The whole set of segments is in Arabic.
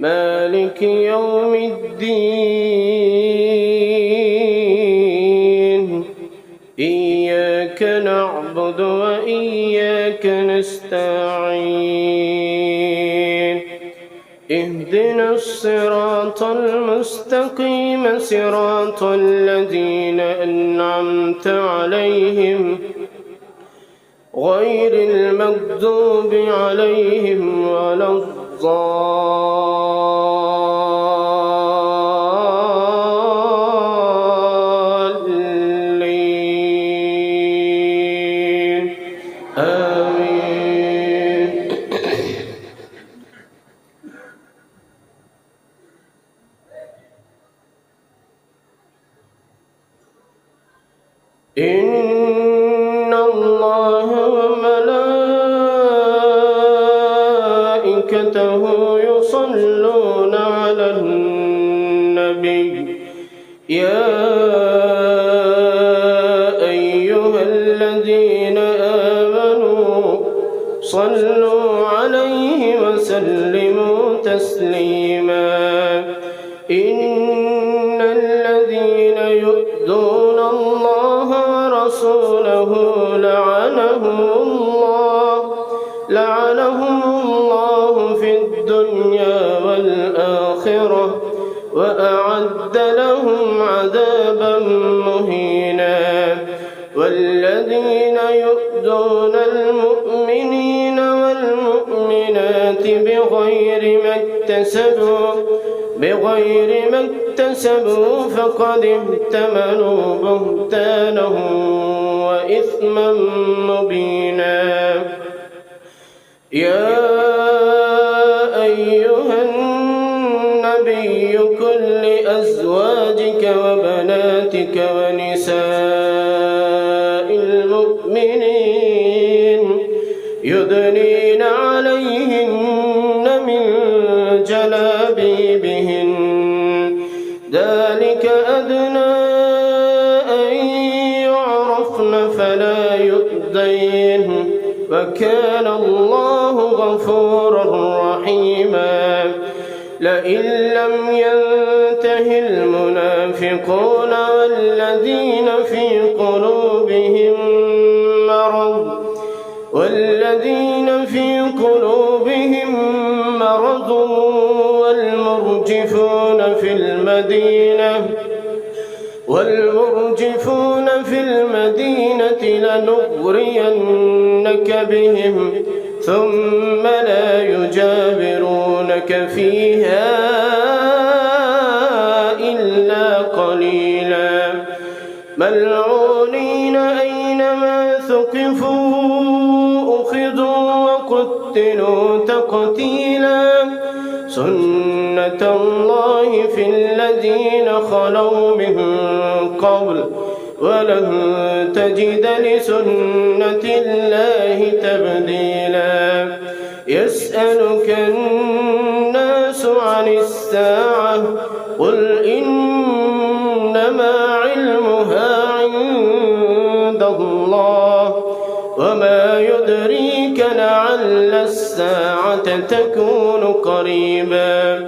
مالك يوم الدين إياك نعبد وإياك نستعين اهدنا الصراط المستقيم صراط الذين أنعمت عليهم غير المغضوب عليهم ولا الضالين آمين. إن الله وملائكته يصلون على النبي يا أيها الذين آمنوا صلوا عليه وسلموا تسليما إن الذين يؤذون الله ورسوله لعنهم الله في الدنيا والآخرة وأعد لهم عذابا مهينا والذين يؤذون المؤمنين والمؤمنات بغير ما اكتسبوا فقد احتملوا بهتانا وإثما مبينا يا أيها النبي قل لأزواجك وبناتك ونساء المؤمنين يدنين عليهن من جلابيبهن ذلك أدنى أن يعرفن فلا يؤذين وكان الله غفورا رحيما لئن لم ينته المنافقون والذين في قلوبهم مرض والمرجفون في المدينة لنغرينك بهم ثم لا يجاورونك فيها إلا قليلا ملعونين أينما ثقفوا أخذوا وقتلوا تقتيلا سنة الله في الذين خلوا من قبل ولن تجد لسنة الله تبديلا يسألك الناس عن الساعة قل إنما علمها عند الله وما يدريك لعل الساعة تكون قريبا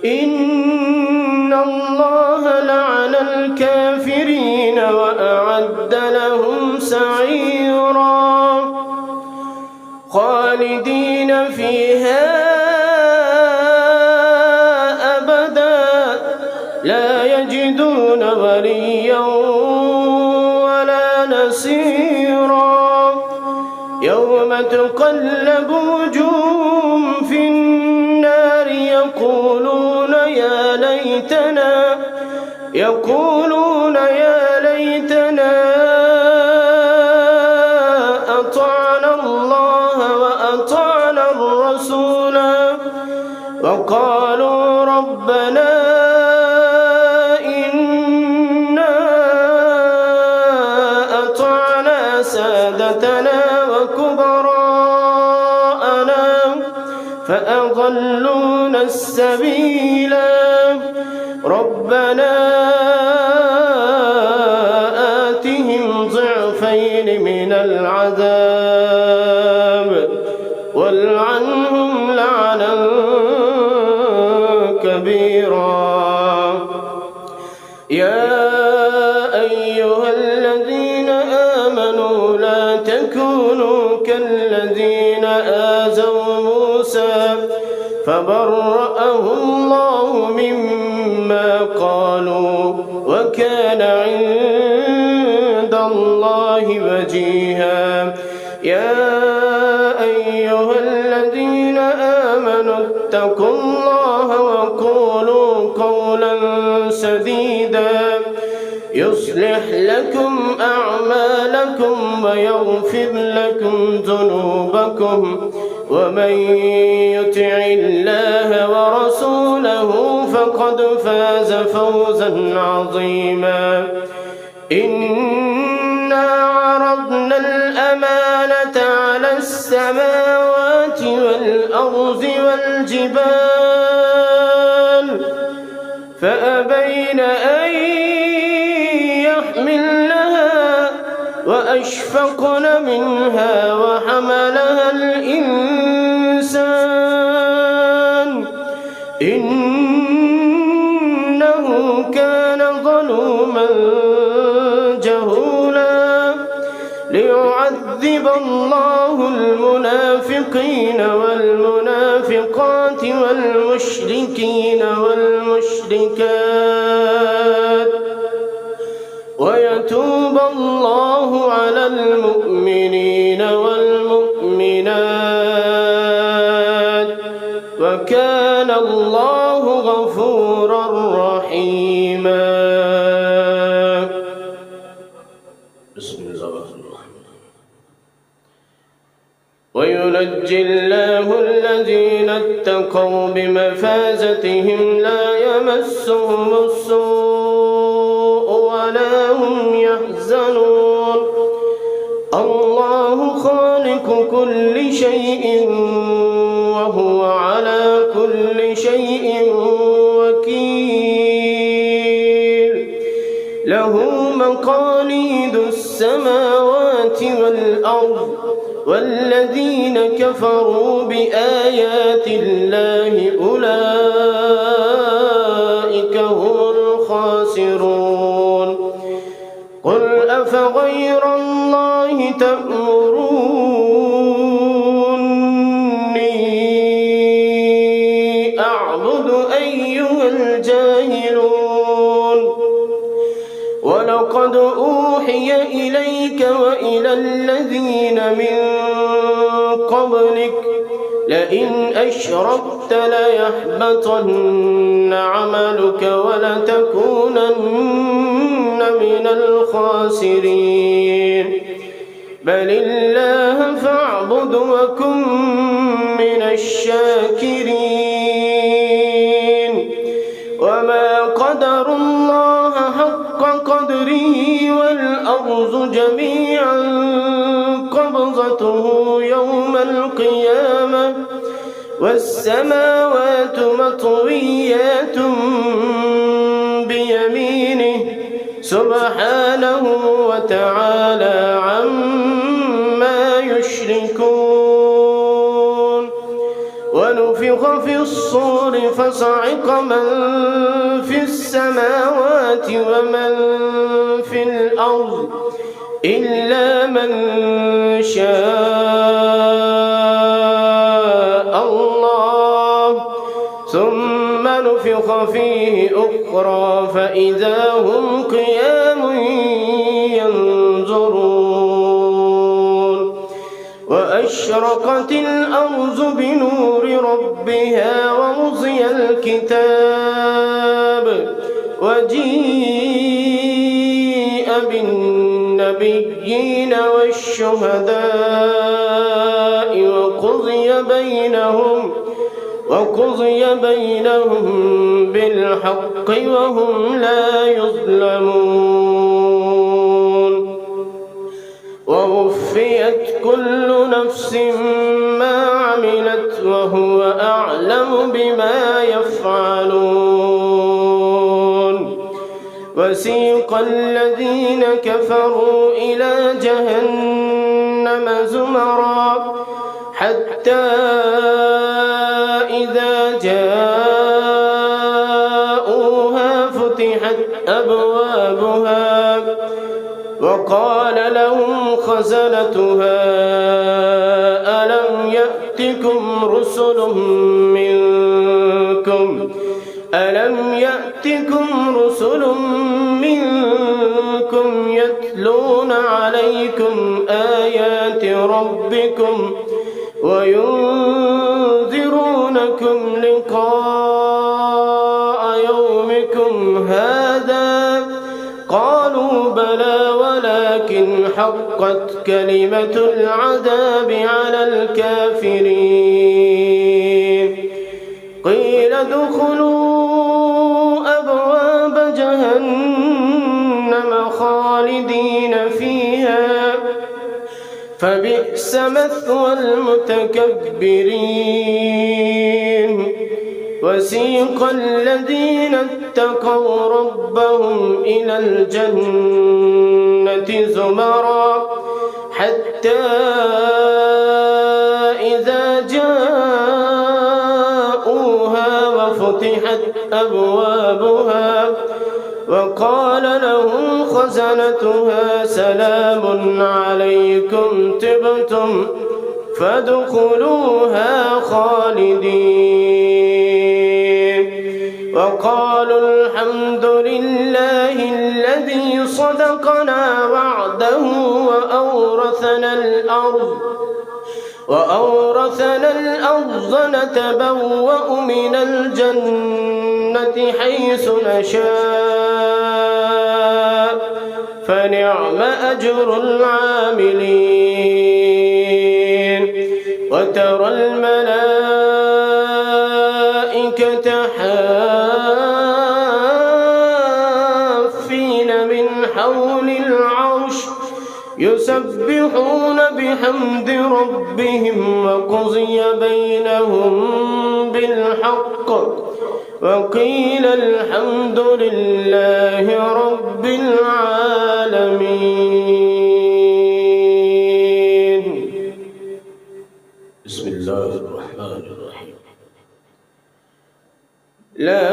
إن الله لعن الكافرين وأعد لهم سعيرا خالدين فيها أبدا لا يجدون وليا ولا نصيرا يوم تقلب وجوههم في النار يقولون يا ليتنا أطعنا الله وأطعنا الرسول وقالوا ربنا إنا أطعنا سادتنا وكبراءنا فأضلونا السبيلا ربنا آتهم ضعفين من العذاب والعنهم لعنا كبيرا. يا أيها الذين آمنوا لا تكونوا كالذين آذوا موسى فبرأه الله مما قالوا وكان عند الله وجيها. يا أيها الذين آمنوا اتقوا الله وقولوا قولا سديدا يصلح لكم أعمالكم ويغفر لكم ذنوبكم ومن يطع الله ورسوله فقد فاز فوزا عظيما. إنا عرضنا الأمانة على السماوات والأرض والجبال فأبين أن يحملنها وأشفقن منها وحملها الإنسان إنه كان ظلوما جهولا. ليعذب الله المنافقين والمنافقات والمشركين والمشركات ويتوب الله على المؤمنين والمؤمنات وكان الله غفورا رحيما. بسم الله الرحمن الرحيم. وينجي الله الذين اتقوا بمفازتهم لا يمسهم السوء ولا هم يحزنون. الله خالق كل شيء وهو على كل شيء وكيل. له مقاليد السماوات والأرض والذين كفروا بآيات الله أولئك هم الخاسرون. قل أفغير الله تأمروني أعبد أيها الجاهلون. ولقد أوحي إليك وإلى الذين من قبلك لئن أشركت ليحبطن عملك ولتكونن من الخاسرين. بل الله فاعبد وكن من الشاكرين. وما قدروا الله حق قدره والأرض جميعا قبضته يوم القيامة والسماوات مطويات بيمينه سبحانه وتعالى عما يشركون. ونفخ في الصور فصعق من في السماوات ومن في الأرض إلا من شاء الله ثم نفخ فيه أخرى فإذا هم قيام ينظرون. وأشرقت الأرض بنور ربها ووضع الكتاب وجيء بالنبيين والشهداء وقضي بينهم بالحق وهم لا يظلمون. ووفيت كل نفس ما عملت وهو أعلم بما يفعلون. وسيق الذين كفروا إلى جهنم زمرا حتى إذا جاءوها وفتحت أبوابها وقال لهم خزنتها ألم يأتكم رسل منكم يتلون عليكم آيات ربكم وينذرونكم لقاء يومكم هذا قالوا بلى ولكن حقت كلمة العذاب على الكافرين قيل ادخلوا أبواب جهنم خالدين فيها فبئس مثوى المتكبرين وسيق الذين اتقوا ربهم إلى الجنة زمرا حتى إذا جاءوها وفتحت أبوابها وقال لهم خزنتها سلام عليكم طبتم فادخلوها خالدين وقالوا الحمد لله الذي صدقنا وعده وأورثنا الأرض نتبوأ من الجنة حيث نشاء فنعم أجر العاملين وترى الملائكة حافين من حول العرش يسبحون بحمد ربهم وقضي بينهم بالحق وقيل الحمد لله رب العالمين. بسم الله الرحمن الرحيم. لا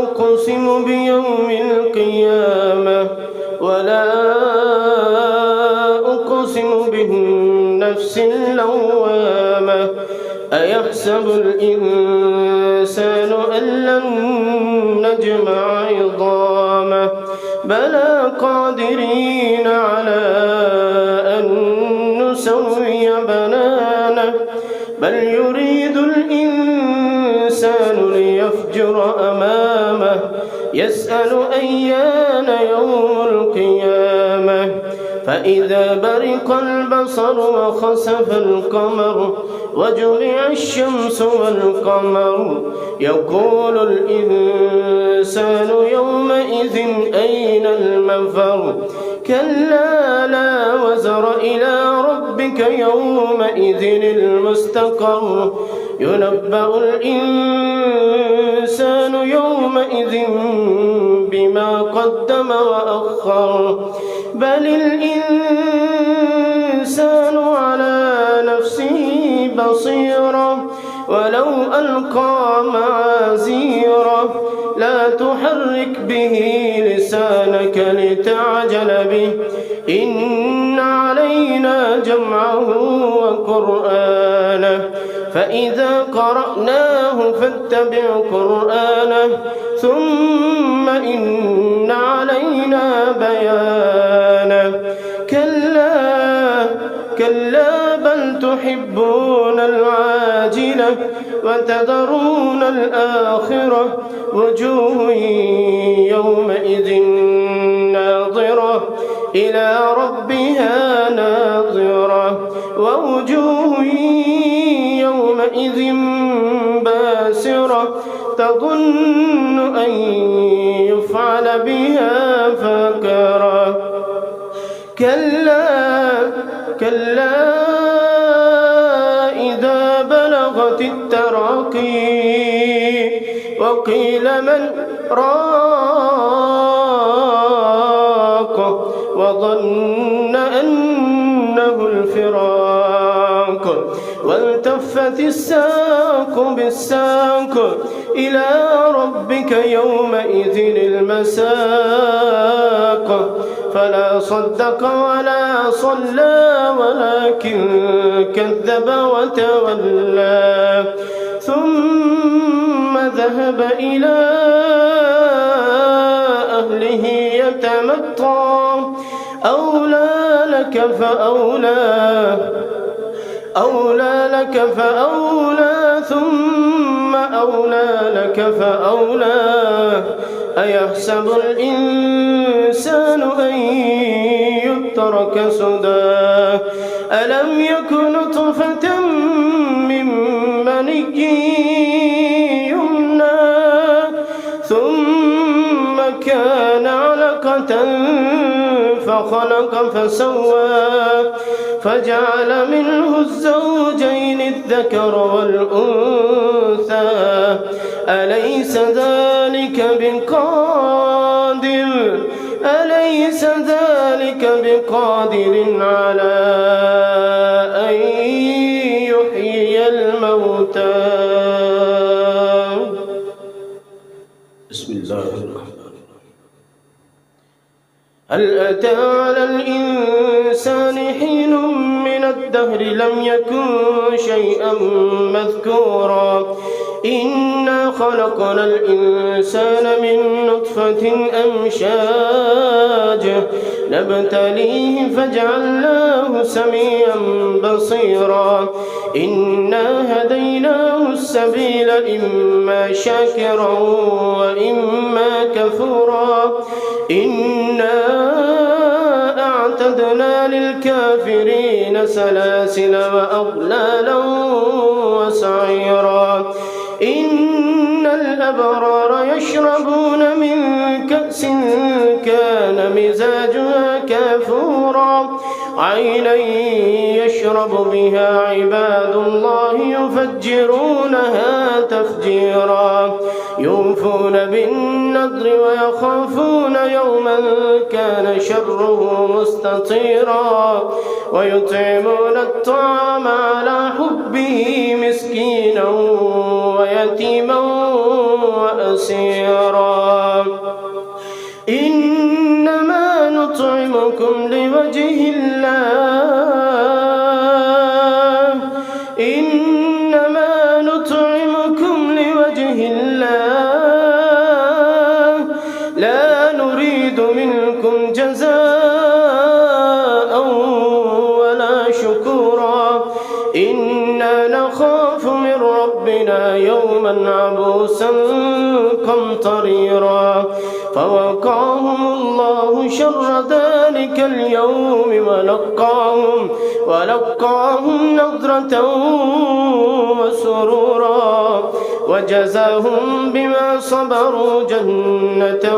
أقسم بيوم القيامة ولا أقسم بالنفس اللوامة أيحسب الإنسان أن لن نجمع عظامه بلى قادرين على أن نسوي بنانه بل يريد الإنسان ليفجر أمامه يسأل أيان يوم القيامة فإذا برق البصر وخسف القمر وجمع الشمس والقمر يقول الإنسان يومئذ أين المفر كلا لا وزر إلى ربك يومئذ المستقر ينبأ الإنسان يومئذ بما قدم وأخر بل الإنسان على نفسه بصيرة ولو ألقى معاذيره لا تحرك به لسانك لتعجل به إن علينا جمعه وقرآنه فإذا قرأناه فاتبع قرآنه ثم إن علينا بيانه كلا بل تحبون العاجلة وتذرون الآخرة وجوه يومئذ ناظرة إلى ربها ناظرة ووجوه يومئذ باسرة تظن أن يفعل بها فاقرة كلا إذا بلغت التراقي وقيل من راق وظن أنه الفراق الساق والتفت الساق بالساق إلى ربك يومئذ المساق فلا صدق ولا صلى ولكن كذب وتولى ثم ذهب إلى أهله يتمطى أولى لك فأولى ثم أولى لك فأولى أيحسب الإنسان أن يترك سدى ألم يكن نطفة من مني يمنى ثم كان علقة فخلق فسوى فجعل منه الزوجين الذكر والأنثى أليس ذلك بقادر على أن يحيي الموتى. بسم الله الرحمن الرحيم. هل أتى على الإنسان حين من الدهر لم يكن شيئا مذكورا إنا خلقنا الإنسان من نطفة أمشاج نبتليه فجعلناه سميعا بصيرا إنا هديناه السبيل إما شاكرا وإما كفورا إنا أعتدنا للكافرين سلاسل وأغلالا وسعيرا إن الأبرار يشربون من كأس كان مزاجها كافورا عينا يشرب بها عباد الله يفجرونها تفجيرا يوفون بالنذر ويخافون يوما كان شره مستطيرا ويطعمون الطعام على حبه مسكينا ويتيما وأسيرا إنما نطعمكم لوجه الله لا نريد منكم جزاء ولا شكورا إنا نخاف من ربنا يوما عبوسا قمطريرا فوقاهم الله شر ذلك اليوم ولقاهم نضرة وسرورا وجزاهم بما صبروا جنة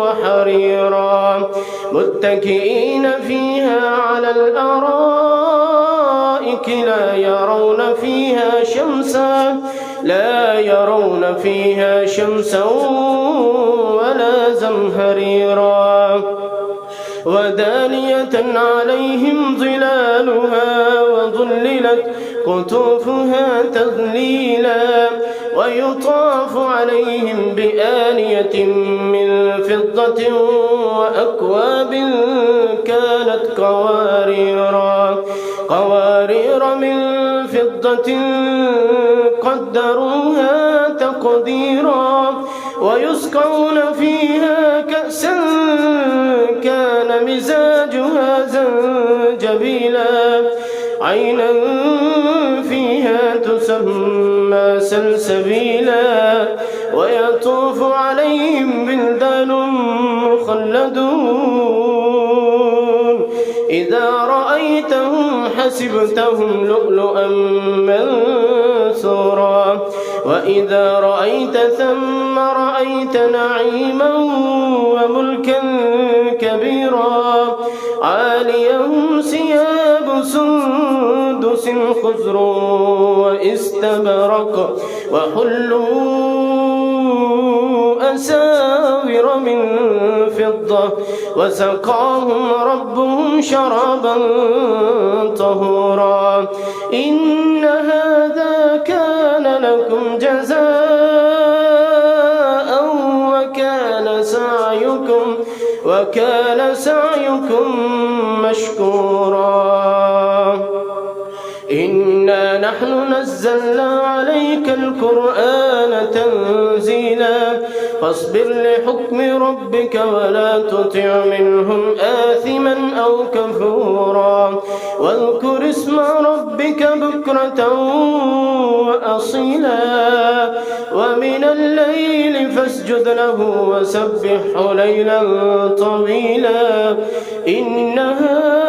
وحريرا متكئين فيها على الأرائك لا يرون فيها شمسا ولا زمهريرا ودانية عليهم ظلالها وظللت قطوفها تذليلا ويطاف عليهم بآنية من فضة وأكواب كانت قوارير من فضة قدروها تقديرا ويسقون فيها كأسا كان مزاجها زنجبيلا عينا فيها تسمى سلسبيلا ويطوف عليهم بلدان مخلدون إذا رأيتهم حسبتهم لؤلؤا منثورا وإذا رأيت ثم رأيت نعيما وملكا كبيرا عاليهم ثياب سندس خضر واستبرق وحلوا وأساور من فضة وسقاهم ربهم شرابا طهورا إن هذا كان لكم جزاء وكان سعيكم مشكورا إنا نحن نزلنا عليك القرآن تنزيلا فاصبر لحكم ربك ولا تطع منهم آثما أو كفورا واذكر اسم ربك بكرة وأصيلا ومن الليل فاسجد له وسبحه ليلا طويلا إن هؤلاء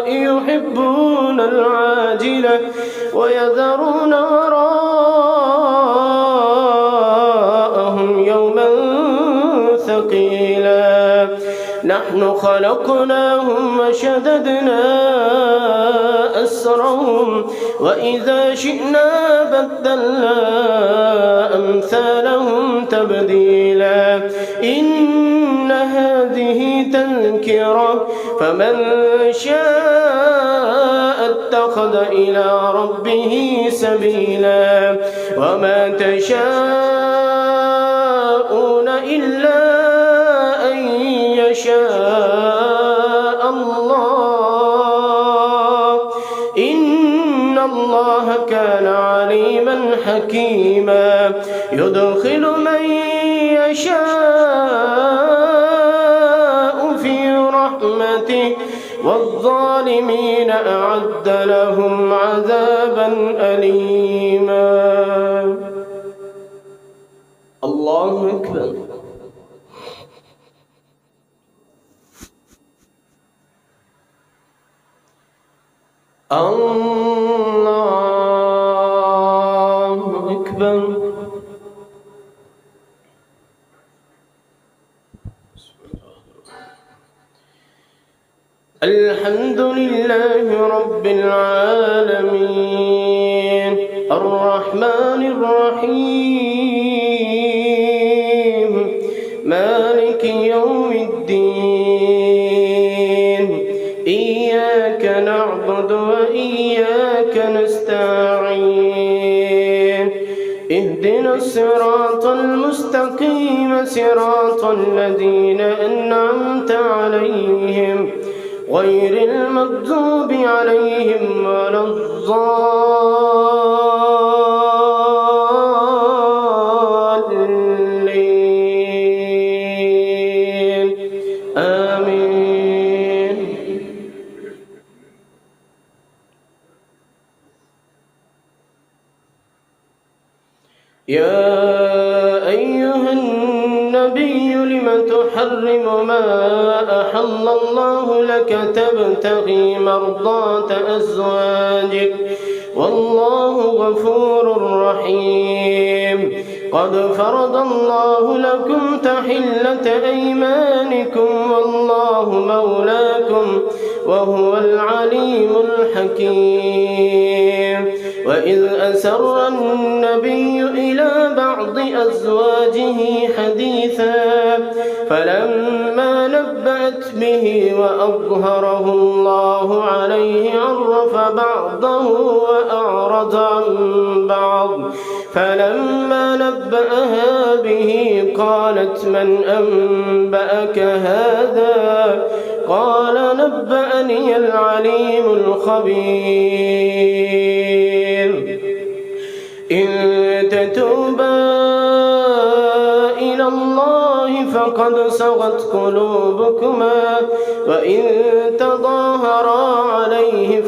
يحبون العاجلة ويذرون وراءهم يوما ثقيلا نحن خلقناهم وشددنا أسرهم وإذا شئنا بدلنا أمثالهم تبديلا إن هذه تذكرة فمن شاء اتخذ إلى ربه سبيلا وما تشاءون إلا أن يشاء الله إن الله كان عليما حكيما يدخل من يشاء في رحمته والظالمين أعد لهم عذابا أليما الله أكبر الله أكبر الحمد لله رب العالمين الرحمن الرحيم مالك يوم الدين إياك نعبد وإياك نستعين اهدنا الصراط المستقيم صراط الذين أنعمت عليهم غير المغضوب عليهم ولا الضالين آمين يا أيها النبي لم تحرم ما أحل الله لك تبتغي مرضات أزواجك والله غفور رحيم قد فرض الله لكم تحلة أيمانكم والله مولاكم وهو العليم الحكيم وإذ أسر النبي إلى بعض أزواجه حديثا فلما نبأت به وأظهره الله عليه عرف بعضه وأعرض عن بعض فلما نبأها به قالت من أنبأك هذا قال نبأني العليم الخبير إن تتوبا إلى الله فقد صغت قلوبكما وإن تظاهرا عليه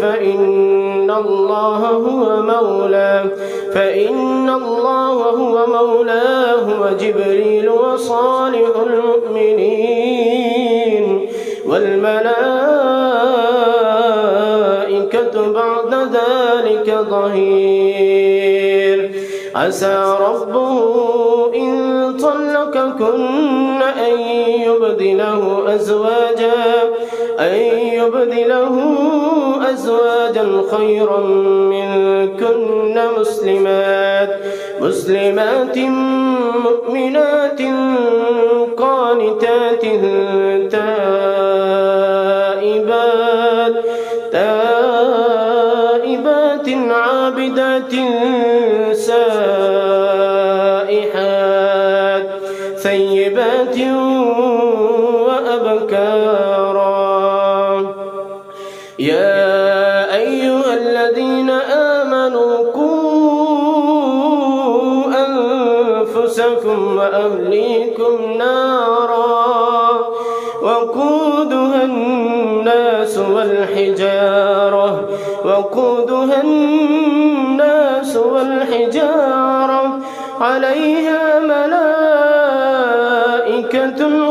فإن الله هو مولاه وجبريل وصالح المؤمنين والملائكة بعد ذلك ظهير عسى ربه إن طلقكن أن يبدله أزواجا خيرا منكن مسلمات مؤمنات قانتات تائبات عابدات سائحات ثيبات وأبكارا. يا أيها الذين آمنوا قوا أنفسكم وأهليكم نارا وقودها الناس والحجارة عليها ملائكة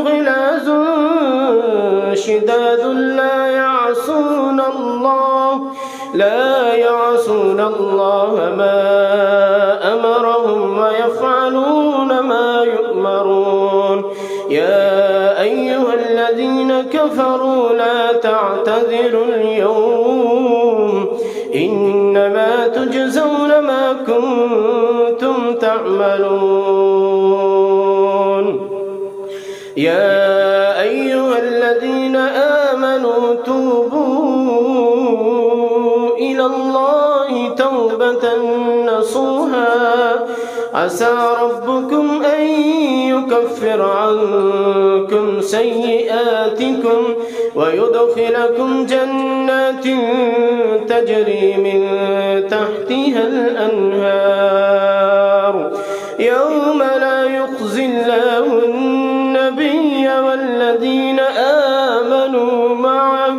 غلاظ شداد لا يعصون الله ما أمرهم ويفعلون ما يؤمرون. يا أيها الذين كفروا لا تعتذروا اليوم إنما تجزون ما كنتم تعملون. يا أيها الذين آمنوا توبوا إلى الله توبة نصوحا عسى ربكم أن يكفر عنكم سيئاتكم ويدخلكم جنات تجري من تحتها الأنهار يوم لا يخزي الله النبي والذين آمنوا معه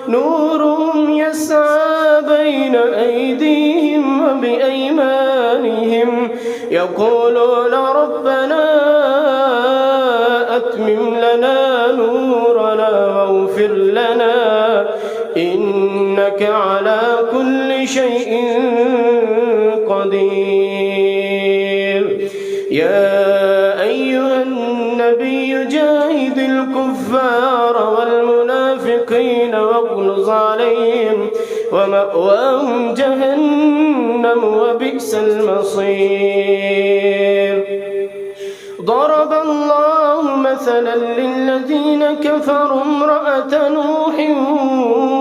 نورهم يسعى بين أيديهم وبأيمانهم يقولون ربنا أتمم لنا نورنا واغفر لنا إنك على كل شيء قدير. يا أيها النبي جاهد الكفار والمنافقين واغلظ عليهم ومأواهم جهنم وبئس المصير. ضرب الله مثلا للذين كفروا امرأة نوح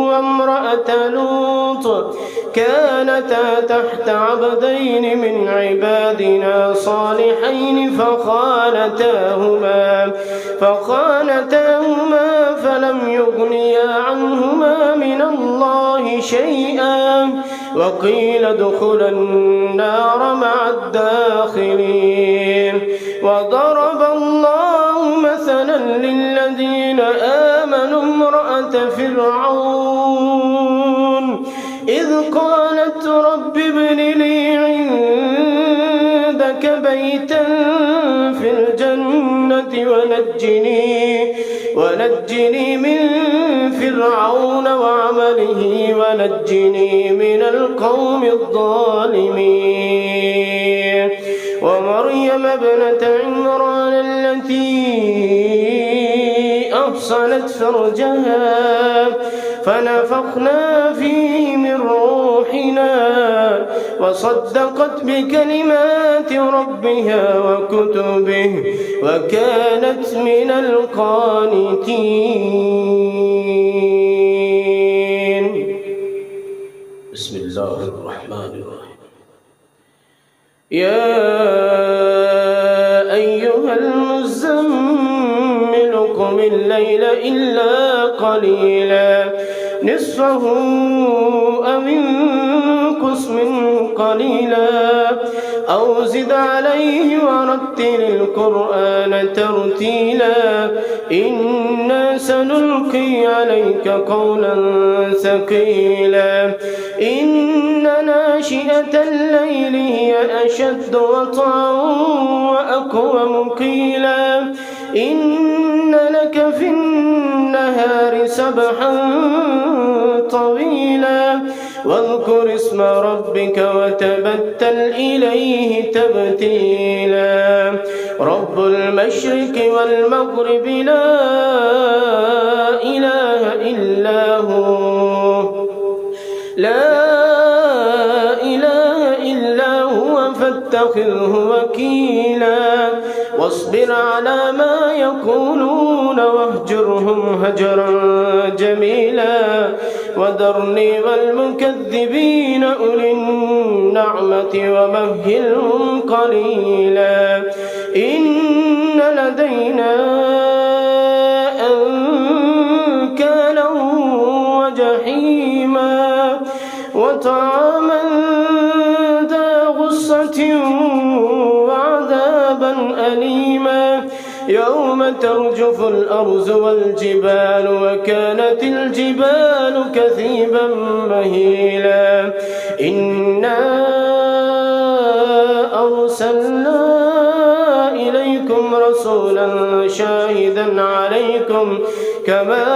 وامرأة لوط كانتا تحت عبدين من عبادنا صالحين فخانتاهما فلم يغنيا عنهما من الله شيئا وقيل ادخلا النار مع الداخلين. وضرب الله مثلا للذين آمنوا امرأة فرعون إذ قالت رب ابن لي عندك بيتا في الجنة ونجني من فرعون وعمله ونجني من القوم الظالمين. ومريم ابنة عمران التي أحصنت فرجها فنفخنا فيه من روحنا وصدقت بكلمات ربها وكتبه وكانت من القانتين. بسم الله الرحمن الرحيم. يا أيها المزمل قم الليل إلا قليلا نصفه أو انقص منه قليلا أو زد عليه ورتل القرآن ترتيلا إنا سنلقي عليك قولا ثقيلا إن ناشئة الليل هي أشد وطئا وأقوم قيلا إن لك في النهار سبحا طويلا واذكر اسم ربك وتبتل إليه تبتيلا رب المشرق والمغرب لا إله إلا هو فاتخذه وكيلا واصبر على ما يقولون واهجرهم هجرا جميلا وذرني والمكذبين أولي النعمة ومهلهم قليلا إن لدينا أنكالا وجحيما وطعاما ذا غصة وعذابا أليما يوم ترجف الأرض والجبال وكانت الجبال كثيبا مهيلا إنا أرسلنا إليكم رسولا شاهدا عليكم كما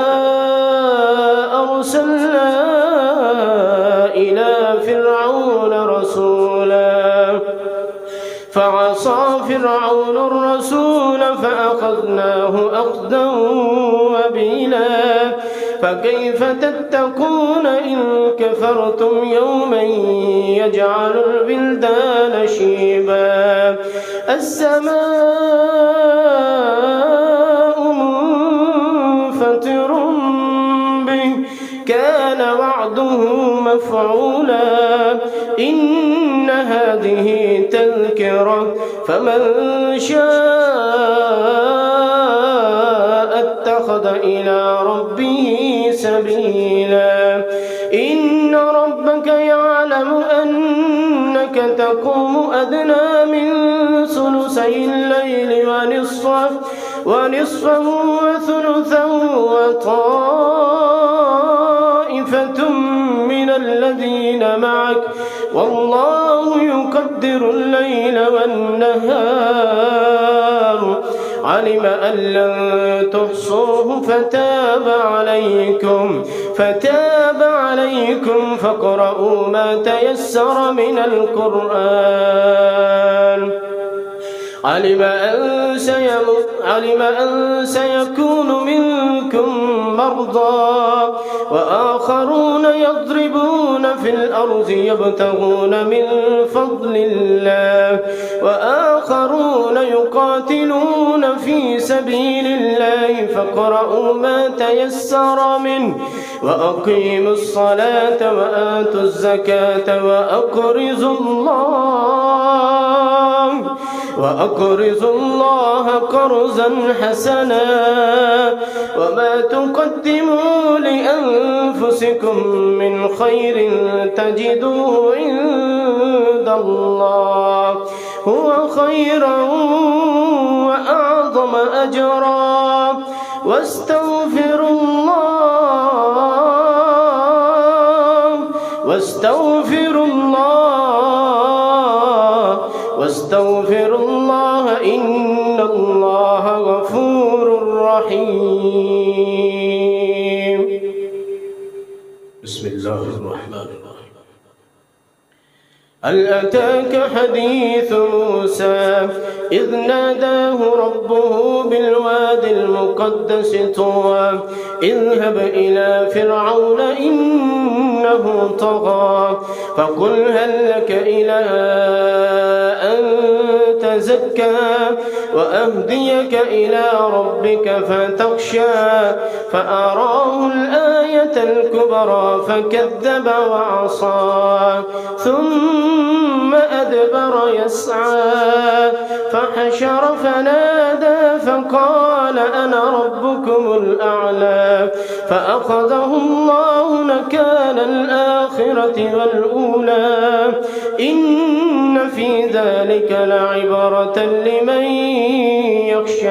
أرسلنا إلى فرعون رسولا فعصى فرعون الرسول فأخذناه أخذا وبيلا فكيف تتقون إن كفرتم يوما يجعل البلدان شيبا السماء منفطر به كان وعده مفعولا إن هذه تذكرة فمن شاء اتخذ إلى ربه سبيلا إن ربك يعلم أنك تقوم أدنى من ثلثي الليل ونصفه وثلثه وطائفة من الذين معك والله يقدر الليل والنهار علم أن لن تحصوه فتاب عليكم فاقرؤوا ما تيسر من القرآن علم أن سيكون منكم مرضى وآخرون يضربون في الأرض يبتغون من فضل الله وآخرون يقاتلون في سبيل الله فاقرؤوا ما تيسر منه وأقيموا الصلاة وآتوا الزكاة وأقرضوا الله قرضا حسنا وما تقدموا لأنفسكم من خير تجدوه عند الله هو خيرا وأعظم أجرا واستغفر الله إن الله غفور رحيم بسم الله الرحمن الرحيم هل أتاك حديث موسى إذ ناداه ربه بالوادي المقدس طوى اذهب إلى فرعون إنه طغى فقل هل لك إلى أن تزكى وأهديك إلى ربك فتخشى فأراه الآية الكبرى فكذب وعصى ثم أدبر يسعى فحشر فنادى فقال أنا ربكم الأعلى فأخذه الله نكال الآخرة والأولى إن في ذلك لعبرة لمن يخشى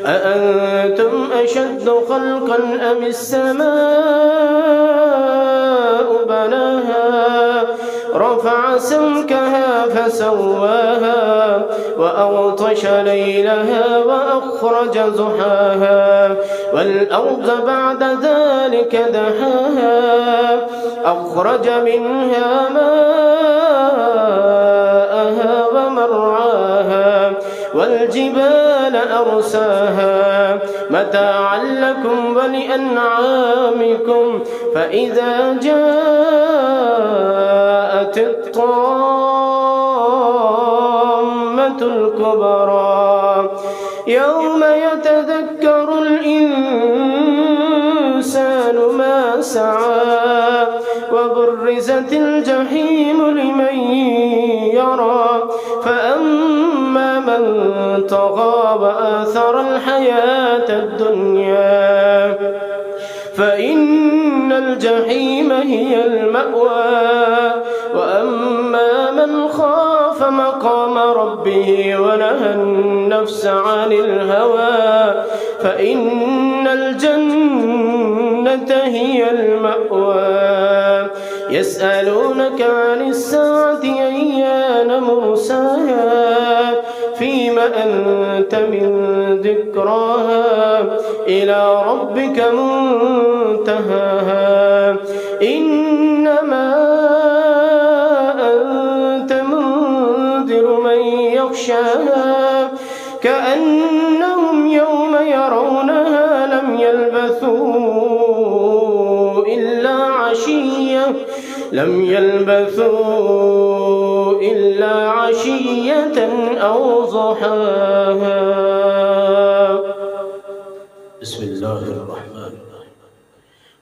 أأنتم أشد خلقا أم السماء بناها رفع سمكها فسواها وأغطش ليلها وأخرج ضحاها والأرض بعد ذلك دحاها أخرج منها ماءها ومرعاها والجبال أرساها متاعا لكم ولأنعامكم فإذا جاءت الطامة الفزعة الكبرى يوم يتذكر الإنسان ما سعى وبرزت الجحيم لمن يرى فأما من طغى وآثر الحياة الدنيا فإن الجحيم هي المأوى وأما من خاف مقام ربه ونهى النفس عن الهوى فإن الجنة هي المأوى يسألونك عن الساعة أيان مرساها فيم أنت من ذكراها إلى ربك منتهاها إنما أنت منذر من يخشاها كأنهم يوم يرونها لم يلبثوا إلا عشية أو ضحاها. بسم الله الرحمن الرحيم.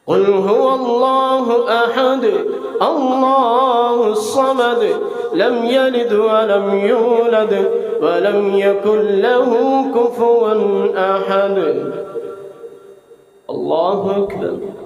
قل هو الله أحد الله الصمد لم يلد ولم يولد ولم يكن له كفوا أحد. الله أكبر.